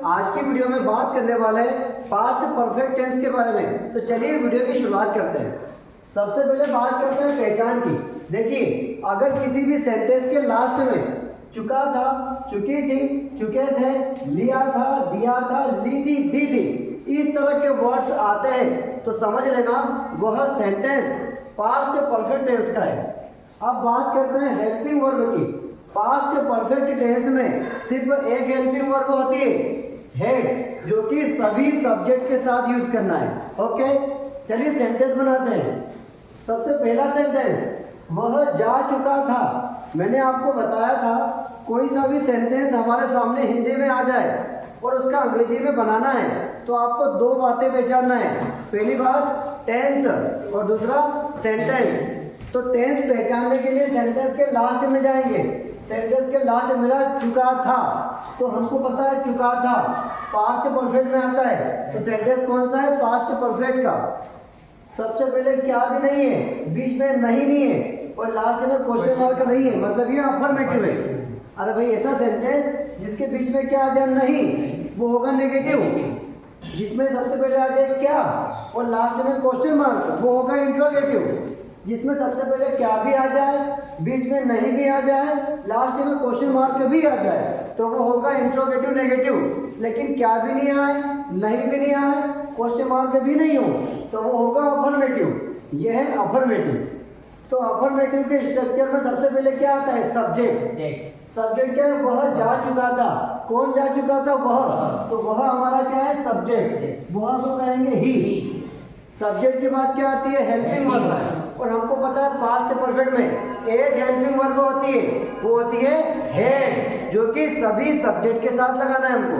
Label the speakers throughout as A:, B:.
A: आज की वीडियो में बात करने वाले हैं पास्ट परफेक्ट टेंस के बारे में। तो चलिए वीडियो की शुरुआत करते हैं। सबसे पहले बात करते हैं पहचान की। देखिए, अगर किसी भी सेंटेंस के लास्ट में चुका था, चुकी थी, चुके थे, लिया था, दिया था, ली थी, दी थी, इस तरह के वर्ड्स आते हैं तो समझ लेना वह सेंटेंस पास्ट परफेक्ट टेंस का है। अब बात करते हैं हेल्पिंग वर्ब की। पास्ट परफेक्ट टेंस में सिर्फ एक हेल्पिंग वर्ब होती है, हेड, जो कि सभी सब्जेक्ट के साथ यूज करना है। ओके, चलिए सेंटेंस बनाते हैं। सबसे पहला सेंटेंस, वह जा चुका था। मैंने आपको बताया था कोई सा भी सेंटेंस हमारे सामने हिंदी में आ जाए और उसका अंग्रेजी में बनाना है तो आपको दो बातें पहचानना है। पहली बात टेंस और दूसरा सेंटेंस। तो टेंस पहचानने के लिए सेंटेंस के लास्ट में जाएंगे। सेंटेंस के लास्ट मेरा चुका था, तो हमको पता है चुका था पास्ट परफेक्ट में आता है। तो सेंटेंस कौन सा है? पास्ट परफेक्ट का। सबसे पहले क्या भी नहीं है, बीच में नहीं है और लास्ट में क्वेश्चन मार्क नहीं है, मतलब ये अफर्मेटिव है। अरे भाई, ऐसा सेंटेंस जिसके बीच में क्या आ जाए नहीं, वो होगा नेगेटिव। जिसमें सबसे पहले आ जाए क्या और लास्ट में क्वेश्चन मार्क, वो होगा इंट्रोगेटिव। जिसमें सबसे पहले क्या भी आ जाए, बीच में नहीं भी आ जाए, लास्ट में क्वेश्चन मार्क भी आ जाए, तो वो होगा इंट्रोगेटिव नेगेटिव। लेकिन क्या भी नहीं आए, नहीं भी नहीं आए, क्वेश्चन मार्क भी नहीं हो, तो वो होगा अफर्मेटिव। यह है अफर्मेटिव। तो अफर्मेटिव के स्ट्रक्चर में सबसे पहले क्या आता है? सब्जेक्ट। सब्जेक्ट क्या है? वह जा चुका था। कौन जा चुका था? वह। तो वह हमारा क्या है? सब्जेक्ट। वह को कहेंगे ही। सब्जेक्ट के बाद क्या आती है? Helping verb. और हमको पता है पास्ट परफेक्ट में एक हेल्पिंग वर्ब होती है, वो होती है हेड, जो कि सभी सब्जेक्ट के साथ लगाना है हमको।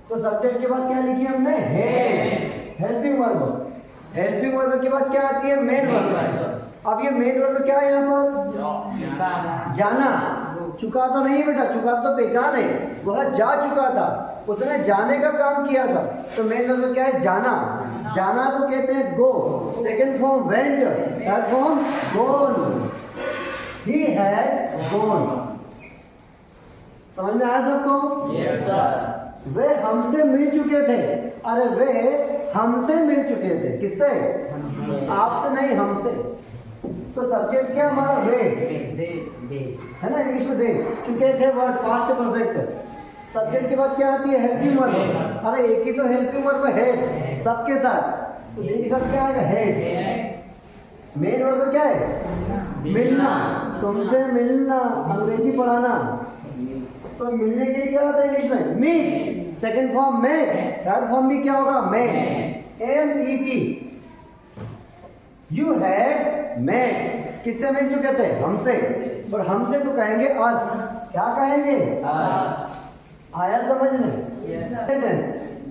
A: तो सब्जेक्ट के बाद क्या लिखी हमने? Head, helping verb. Helping verb के बाद क्या आती है? Main verb. अब ये मेन वर्ब क्या है यहाँ पर? जाना। चुका था नहीं बेटा, चुका तो पहचान है। वह जा चुका था, उसने जाने का काम किया था। तो मेन वर्ब क्या है? जाना। जाना को कहते हैं go. Second form went, third form gone. He had gone. समझ में आया सबको?
B: Yes sir.
A: वे हमसे मिल चुके थे। अरे वे हमसे मिल चुके थे। किससे? आपसे नहीं, हमसे। तो सब्जेक्ट क्या हमारा? वे है ना, इंग्लिश में दे चुके थे, वर्ड पास्ट परफेक्ट। सब्जेक्ट के बाद क्या आती है? Helping verb. अरे एक ही तो हेल्पिंग वर्ब है सबके साथ, तो दे के साथ क्या आएगा? हेड। मेन वर्ब क्या है? मिलना। तुमसे मिलना, अंग्रेजी पढ़ाना। तो मिलने के लिए क्या होता है इंग्लिश में? मीट। सेकंड फॉर्म में, थर्ड फॉर्म भी क्या होगा? Met. MET। You had met. किससे मिल चुके थे? हमसे। और हमसे तो कहेंगे अस। क्या कहेंगे?
B: अस।
A: आया समझ में?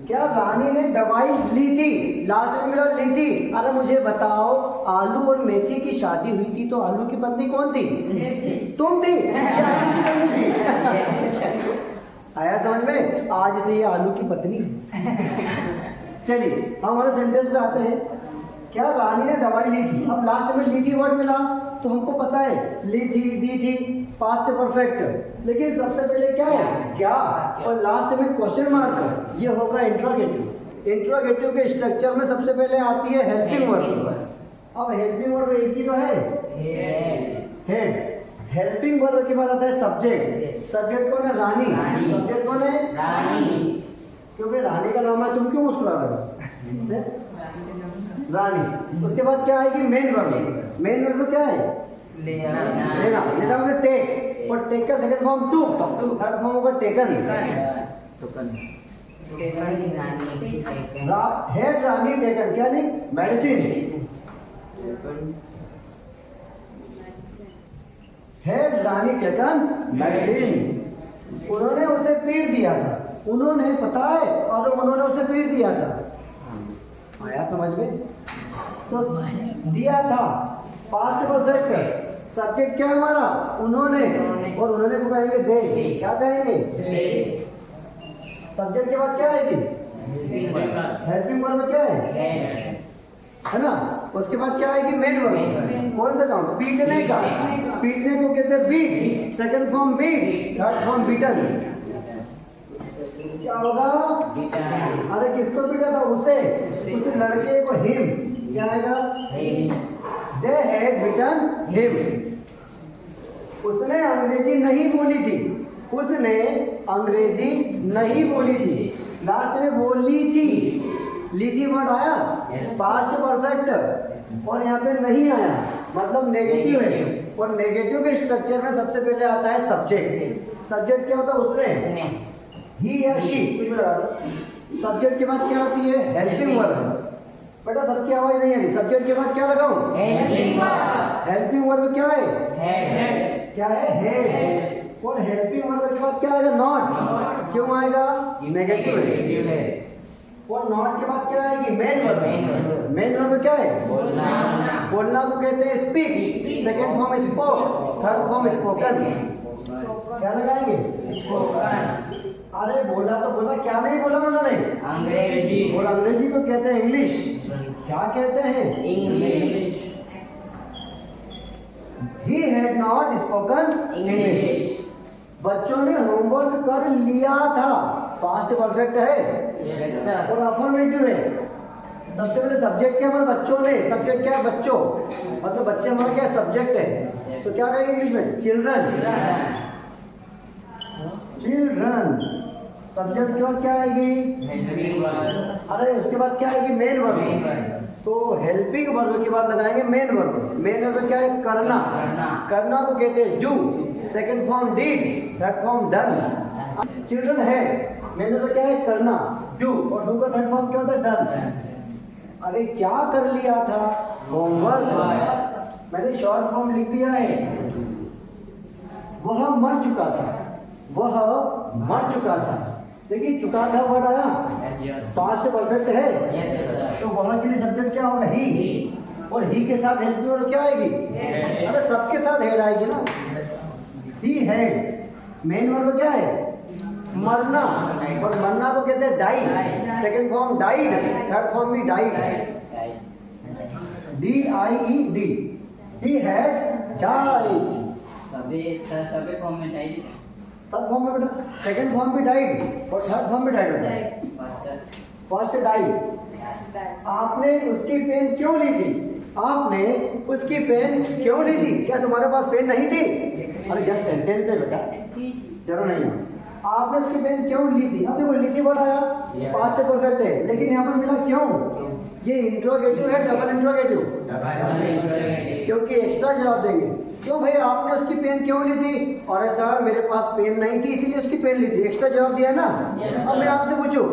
A: क्या रानी ने दवाई ली थी? लास्ट में मेरा ली थी। अरे मुझे बताओ, आलू और मेथी की शादी हुई थी तो आलू की पत्नी कौन थी? तुम थी। क्या आलू की पत्नी थी? आया समझ में? आज से ये आलू की पत्नी। चलिए हमारे सेंटेंस पे आते हैं। क्या रानी ने दवाई ली थी? अब लास्ट में ली थी वर्ड मिला तो हमको पता है ली थी, दी थी, पास्ट परफेक्ट। लेकिन सबसे पहले क्या है? क्या। और लास्ट में क्वेश्चन मार्क, ये होगा इंट्रोगेटिव। इंट्रोगेटिव के स्ट्रक्चर में सबसे पहले आती है हेल्पिंग वर्ब। अब हेल्पिंग वर्ब एक ही तो है, हेड। हेल्पिंग वर्ब के बाद आता है सब्जेक्ट। सब्जेक्ट कौन है? रानी। सब्जेक्ट कौन है?
B: रानी।
A: क्योंकि रानी का नाम है, तुम क्यों मुस्कुरा रहे हो? रानी। उसके बाद क्या आएगी? Main verb. मेन वर्ब क्या है? लेना। लेना मतलब टेक। और टेक का second form took, third form होगा टेकन। Had Rani taken. क्या लिख? Medicine. Had Rani taken medicine. उन्होंने उसे पीट दिया था। उन्होंने, पता है, और उन्होंने उसे पीट दिया था। आया समझ में? तो दिया था पास्ट परफेक्ट। सब्जेक्ट क्या है हमारा? उन्होंने। और उन्होंने को कहेंगे दे। क्या कहेंगे? सब्जेक्ट के बाद क्या आएगी? हेल्पिंग वर्ब क्या है ना? उसके बाद क्या आएगी? Main verb. कौन सा काम? पीटने का। पीटने को कहते हैं beat. Second form beat, third form beaten. क्या होगा?
B: Beaten.
A: अरे किसको पीटा था? उसे।
B: उसे।
A: उस लड़के को हिम। क्या आएगा?
B: Him.
A: They had beaten him. उसने अंग्रेजी नहीं बोली थी। उसने अंग्रेजी नहीं बोली थी। लास्ट में बोली थी। ली थी वर्ड आया,
B: Yes.
A: पास्ट परफेक्ट, और यहाँ पे नहीं आया, मतलब नेगेटिव है। और नेगेटिव के स्ट्रक्चर में सबसे पहले आता है सब्जेक्ट। सब्जेक्ट क्या होता है? उसने,
B: उसने.
A: ही या शी, कुछ भी लगा दो। सब्जेक्ट के बाद क्या आती है? Helping verb. बेटा सबकी आवाज नहीं आ रही। सब्जेक्ट के बाद क्या लगाऊं?
B: Helping verb.
A: हेल्पिंग वर्ब क्या है?
B: Head.
A: क्या है? हेड। और हेल्पिंग वर्ब के बाद क्या आएगा? नॉट। क्यों आएगा? नेगेटिव है।
B: Negative है.
A: और नॉट के बाद क्या आएगी? Main
B: Main
A: verb.
B: verb.
A: Main verb क्या है?
B: बोलना.
A: बोलना को कहते हैं speak. Second form spoke, third form spoken. क्या लगाएंगे?
B: Spoken.
A: अरे बोला तो बोला, क्या नहीं बोला उन्होंने?
B: अंग्रेजी.
A: और अंग्रेजी को कहते हैं इंग्लिश। क्या कहते हैं?
B: English.
A: He had not spoken English.
B: English.
A: बच्चों ने होमवर्क कर लिया था। पास्ट परफेक्ट है
B: Yes, sir.
A: और अफर्मेटिव है। सबसे पहले सब्जेक्ट क्या है? बच्चों ने। सब्जेक्ट क्या है? बच्चों। मतलब बच्चे हमारा क्या सब्जेक्ट है। तो क्या कहेंगे इंग्लिश में? चिल्ड्रन। चिल्ड्रन। सब्जेक्ट के बाद क्या आएगी?
B: Helping verb.
A: अरे उसके बाद क्या आएगी? Main
B: Main
A: verb.
B: verb.
A: तो हेल्पिंग वर्ब के बाद लगाएंगे मेन वर्ब। मेन वर्ब क्या है? करना।
B: करना.
A: करना को कहते हैं do. Second form did, third form done. Children है, मेन वर्ब क्या है? करना, डू, और डू का थर्ड फॉर्म क्या होता है? डन। अरे क्या कर लिया था? होमवर्क। मैंने शॉर्ट फॉर्म लिख दिया है। वह मर चुका था। वह मर चुका था। देखिए चुका था वर्ड आया,
B: Yes.
A: पास्ट परफेक्ट है।
B: Yes, sir.
A: तो वह के लिए सब्जेक्ट क्या होगा? ही। और ही के साथ हेल्पिंग वर्ब क्या आएगी?
B: Head.
A: अरे सबके साथ हेड आएगी ना। He had. मेन वर्ब क्या है? मरना। और मरना को कहते हैं die. Second form died, third form भी died. DIED। He had died.
B: सभी फॉर्म में टाइप.
A: सब फॉर्म में बेटा, सेकंड फॉर्म भी डाइड और थर्ड फॉर्म भी डाइड होता है। First die. आपने उसकी पेन क्यों ली थी? आपने उसकी पेन क्यों ली थी? क्या तुम्हारे पास पेन नहीं थी? अरे जस्ट सेंटेंस है बेटा, जरूर नहीं है। आपने उसकी पेन क्यों ली थी? अब देखो ली थी वर्ड आया,
B: Yes.
A: पास्ट परफेक्ट है, लेकिन यहाँ पर मिला क्यों? ये इंट्रोगेटिव है, डबल इंट्रोगेटिव, क्योंकि एक्स्ट्रा जवाब देंगे। क्यों भाई आपने उसकी पेन क्यों ली थी? अरे सर मेरे पास पेन नहीं थी इसलिए उसकी पेन ली थी। एक्स्ट्रा जवाब दिया ना।
B: Yes,
A: अब मैं आपसे पूछूं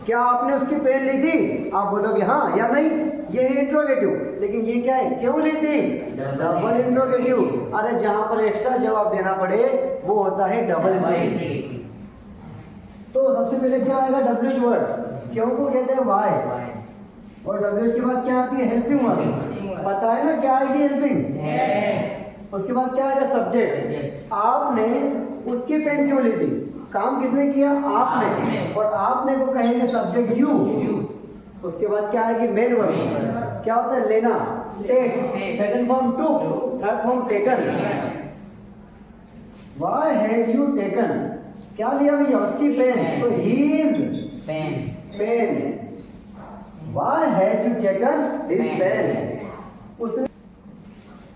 A: क्या आपने उसकी पेन ली थी? आप बोलोगे हाँ या नहीं। ये है इंट्रोगेटिव, लेकिन ये क्या है? क्यों ली थी? Double interrogative. अरे जहां पर एक्स्ट्रा जवाब देना पड़े वो होता है डबल इंट्रोगेटिव। तो सबसे पहले क्या आएगा? WH word. क्यों को कहते हैं वाई, और डब्ल्यूएच के बाद क्या आती है? Helping word. पता है ना क्या आएगी? हेल्पिंग। उसके बाद क्या आएगा? सब्जेक्ट। आपने उसकी पेन क्यों ली थी? काम किसने किया? आपने। और आपने को कहेंगे सब्जेक्ट यू। उसके बाद क्या आएगी? Main verb. क्या होता है? लेना, take. Second form took, third form taken. Why had you taken? क्या लिया भैया? उसकी पेन। तो his pen. Why had you taken his pen?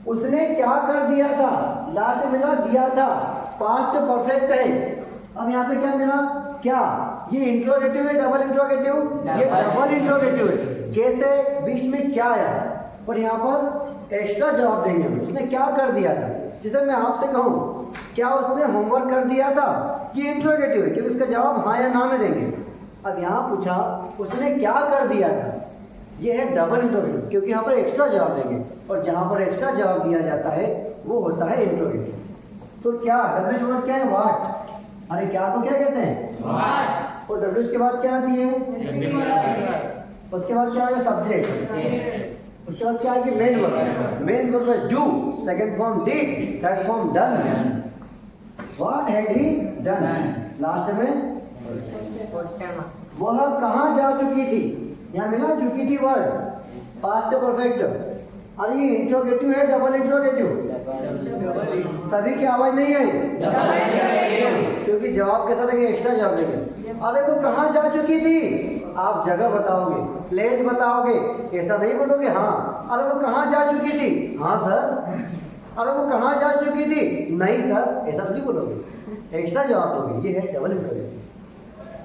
A: उसने क्या कर दिया था? लास्ट में मिला दिया था, पास्ट परफेक्ट है। अब यहाँ पे क्या मिला? क्या? ये इंट्रोगेटिव है, डबल इंट्रोगेटिव? ये डबल इंट्रोगेटिव है। कैसे? बीच में क्या आया और यहाँ पर एक्स्ट्रा जवाब देंगे हम। उसने क्या कर दिया था? जैसे मैं आपसे कहूँ क्या उसने होमवर्क कर दिया था? ये इंट्रोगेटिव है क्योंकि उसका जवाब हाँ या ना में देंगे। अब यहाँ पूछा उसने क्या कर दिया था, ये है डबल इंट्रोगेटिव क्योंकि यहाँ पर एक्स्ट्रा जवाब देंगे, और जहाँ पर एक्स्ट्रा जवाब दिया जाता है वो होता है इंट्रोगेटिव। तो क्या डब्ल्यूएच वर्ड क्या है? व्हाट। अरे क्या को क्या कहते हैं? और डब्ल्यूएच के बाद क्या आती है? उसके बाद क्या आएगा? सब्जेक्ट। उसके बाद क्या आएगी? Main verb. मेन वर्ब है do, second form did, third form done. What had he done? Last में वह कहाँ जा चुकी थी? यहाँ मिला चुकी थी वर्ड, पास्ट परफेक्ट। अरे ये इंट्रोगेटिव है, डबल इंट्रोगेटिव? सभी की आवाज नहीं आई, क्योंकि जवाब के साथ एक्स्ट्रा जवाब देंगे। अरे वो कहाँ जा चुकी थी, आप जगह बताओगे, प्लेस बताओगे, ऐसा नहीं बोलोगे हाँ। अरे वो कहाँ जा चुकी थी, हाँ सर। अरे वो कहाँ जा चुकी थी, नहीं सर, ऐसा थोड़ी बोलोगे, एक्स्ट्रा जवाब दोगे। ये है डबल इंटरोगेटिव।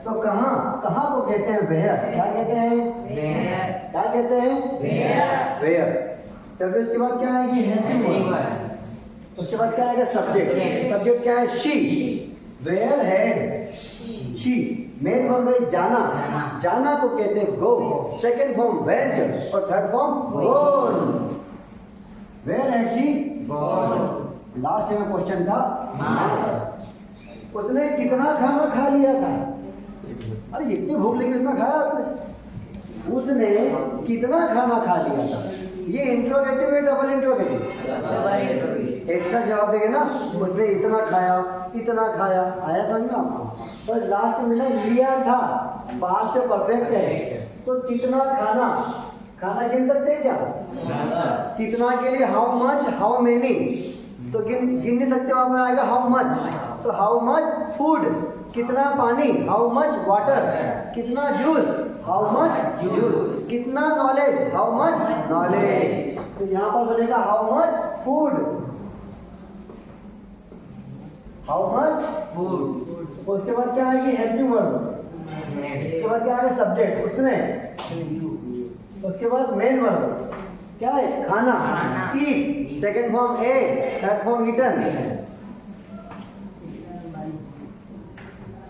A: तो कहाँ, कहाँ को कहते हैं वेयर। क्या कहते हैं, क्या कहते हैं वेयर। तब उसके बाद क्या आएगी हेल्पिंग। उसके बाद क्या आएगा सब्जेक्ट। सब्जेक्ट क्या है she. Where had she. Main form है जाना, जाना को कहते हैं गो। सेकंड फॉर्म वेंट और third form gone. Where had she, last में क्वेश्चन था उसने कितना खाना खा लिया था। अरे जितनी भूख लगी उतना खाया आपने। उसने कितना खाना खा लिया था। ये इंट्रोगेटिव है डबल इंट्रोगेटिव। एक्स्ट्रा जवाब देंगे ना, उसने इतना खाया, इतना खाया। आया समझ में आपको। पर लास्ट में मिला लिया था, पास्ट परफेक्ट है। तो कितना खाना, खाना गिन सकते हैं क्या। कितना के लिए हाउ मच, हाउ मेनी, तो गिन नहीं सकते। वहां पर आएगा हाउ मच, तो हाउ मच फूड। कितना पानी, हाउ मच वाटर। कितना जूस, हाउ मच जूस। कितना नॉलेज, हाउ मच नॉलेज। तो यहाँ पर बनेगा how much food, how much food. उसके बाद क्या आएगी हेल्पिंग वर्ब। उसके बाद क्या आएगा सब्जेक्ट उसने। उसके बाद मेन वर्ब क्या है खाना, eat. Second form ate, third form eaten.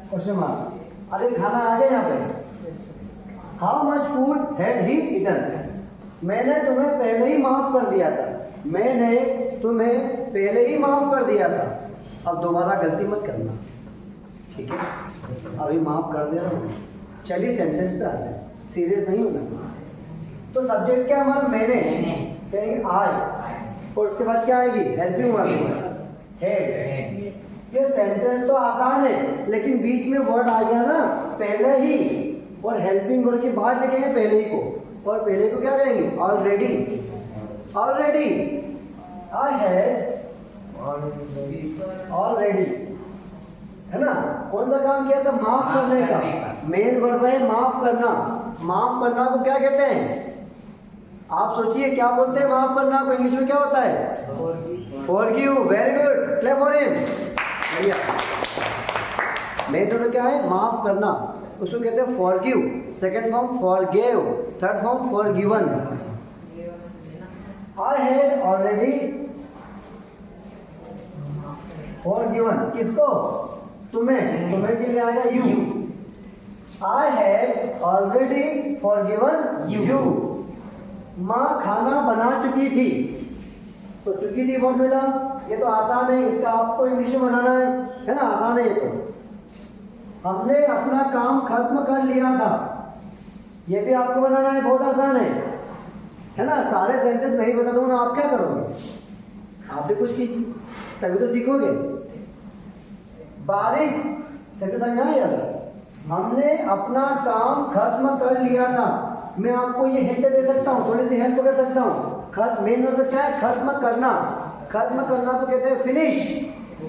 A: Question mark. अरे खाना आ गया यहाँ पे। How much food had he eaten. मैंने तुम्हें पहले ही माफ कर दिया था, मैंने तुम्हें पहले ही माफ कर दिया था, अब दोबारा गलती मत करना, ठीक है। अभी माफ कर दे रहा हूँ। चलिए सेंटेंस पे आते हैं, सीरियस नहीं होना। तो सब्जेक्ट क्या हमारा मैंने, कहेंगे आई। और उसके बाद क्या आएगी हेल्पिंग वर्ब हेड। ये सेंटेंस तो आसान है, लेकिन बीच में वर्ड आ गया ना पहले ही, और हेल्पिंग वर्ब के बाद लिखेंगे पहले ही को। और पहले को क्या कहेंगे already. Already I had already, है ना। कौन सा काम किया था, माफ करने का। मेन वर्ब है माफ करना। माफ करना को क्या कहते हैं, आप सोचिए क्या बोलते हैं माफ करना को, इंग्लिश में क्या होता है forgive. Very good, clap for him. बढ़िया। मेन वर्ब क्या है माफ करना, उसको कहते हैं forgive. Second form forgive, third form forgiven. I had already forgiven, किसको, तुम्हें। तुम्हें के लिए आएगा you. I had already forgiven you. माँ खाना बना चुकी थी, तो चुकी थी वर्ड मिला। ये तो आसान है, इसका आपको इंग्लिश में बनाना है ना, आसान है ये तो। हमने अपना काम खत्म कर लिया था, ये भी आपको बनाना है, बहुत आसान है ना। सारे सेंटेंस मैं ही बता दूंगा, आप क्या करोगे, आप भी कुछ कीजिए तभी तो सीखोगे। बारिश सेंटेंस समझ में आया, हमने अपना काम खत्म कर लिया था। मैं आपको ये हिंट दे सकता हूँ, थोड़ी सी हेल्प कर सकता हूँ। मेन वर्ब क्या है खत्म करना। खत्म करना तो कहते हैं फिनिश।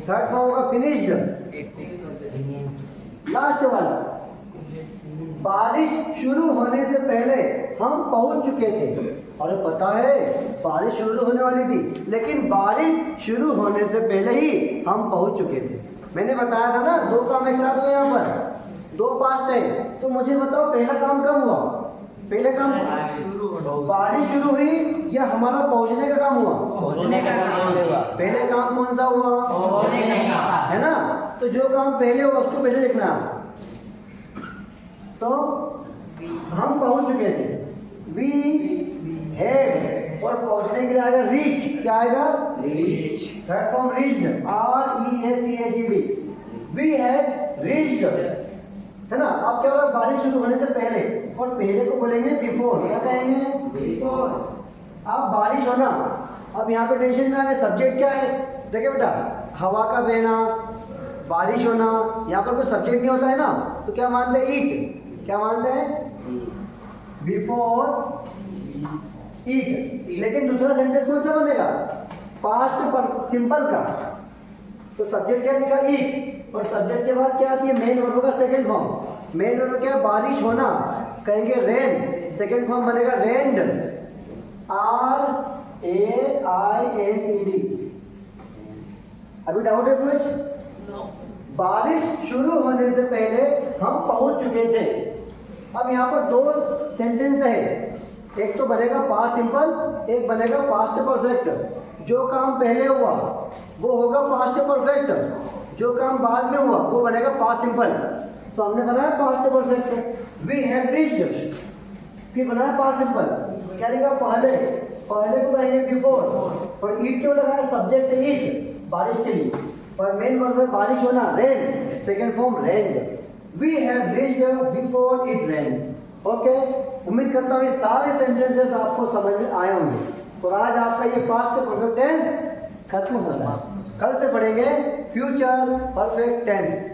A: थर्ड फॉर्म होगा फिनिश्ड। लास्ट वाला, बारिश शुरू होने से पहले हम पहुंच चुके थे। अरे पता है बारिश शुरू होने वाली थी, लेकिन बारिश शुरू होने से पहले ही हम पहुंच चुके थे। मैंने बताया था ना, दो काम एक साथ हुए यहाँ पर, दो पास्ट है। तो मुझे बताओ पहला काम कब हुआ, पहले काम बारिश शुरू हुई या हमारा पहुंचने का काम हुआ,
B: पहुंचने का काम हुआ।
A: पहले काम कौन सा हुआ,
B: पहुंचने का,
A: है ना। तो जो काम पहले हुआ उसको पहले लिखना है। तो हम पहुंच चुके थे, वी हैड, और पहुंचने के लिए आएगा रीच। क्या आएगा,
B: reach.
A: Third form reached, REACHED। We had reached, है ना। अब क्या होगा, बारिश शुरू होने से पहले, और पहले को बोलेंगे बिफोर। क्या कहेंगे, बिफोर। अब बारिश होना, अब यहाँ पे टेंशन में आए, सब्जेक्ट क्या है, देखिए बेटा, हवा का बहना, बारिश होना। यहाँ पर कोई सब्जेक्ट नहीं होता है ना, तो क्या मानते हैं, ईट। क्या मानते हैं, बिफोर ईट। लेकिन दूसरा सेंटेंस कौन सा बनेगा, पास्ट सिंपल का, तो सब्जेक्ट क्या लिखा ईट, और सब्जेक्ट के बाद क्या आती है मेन वर्ब का सेकंड फॉर्म। मेन वर्ब क्या है बारिश होना, कहेंगे रेन, सेकंड फॉर्म बनेगा रेन्ड, RAINED। अभी डाउट है कुछ? बारिश शुरू होने से पहले हम पहुंच चुके थे। अब यहाँ पर दो सेंटेंस है, एक तो बनेगा पास्ट सिंपल, एक बनेगा पास्ट परफेक्ट। जो काम पहले हुआ वो होगा पास्ट परफेक्ट, जो काम बाद में हुआ वो बनेगा पास्ट सिंपल। तो हमने बनाया past perfect, we had reached, फिर बनाया पास्ट सिंपल, क्या लिखा पहले, पहले को कहेंगे बिफोर, और ईट क्यों लगाया, सब्जेक्ट है ईट बारिश के लिए, और मेन वर्ब है बारिश होना rain, second form rained. We had reached before it rained. Okay, उम्मीद करता हूँ ये सारे सेंटेंसेस आपको समझ में आए होंगे, और आज आपका ये पास्ट परफेक्ट टेंस खत्म होता है। कल से पढ़ेंगे फ्यूचर परफेक्ट टेंस।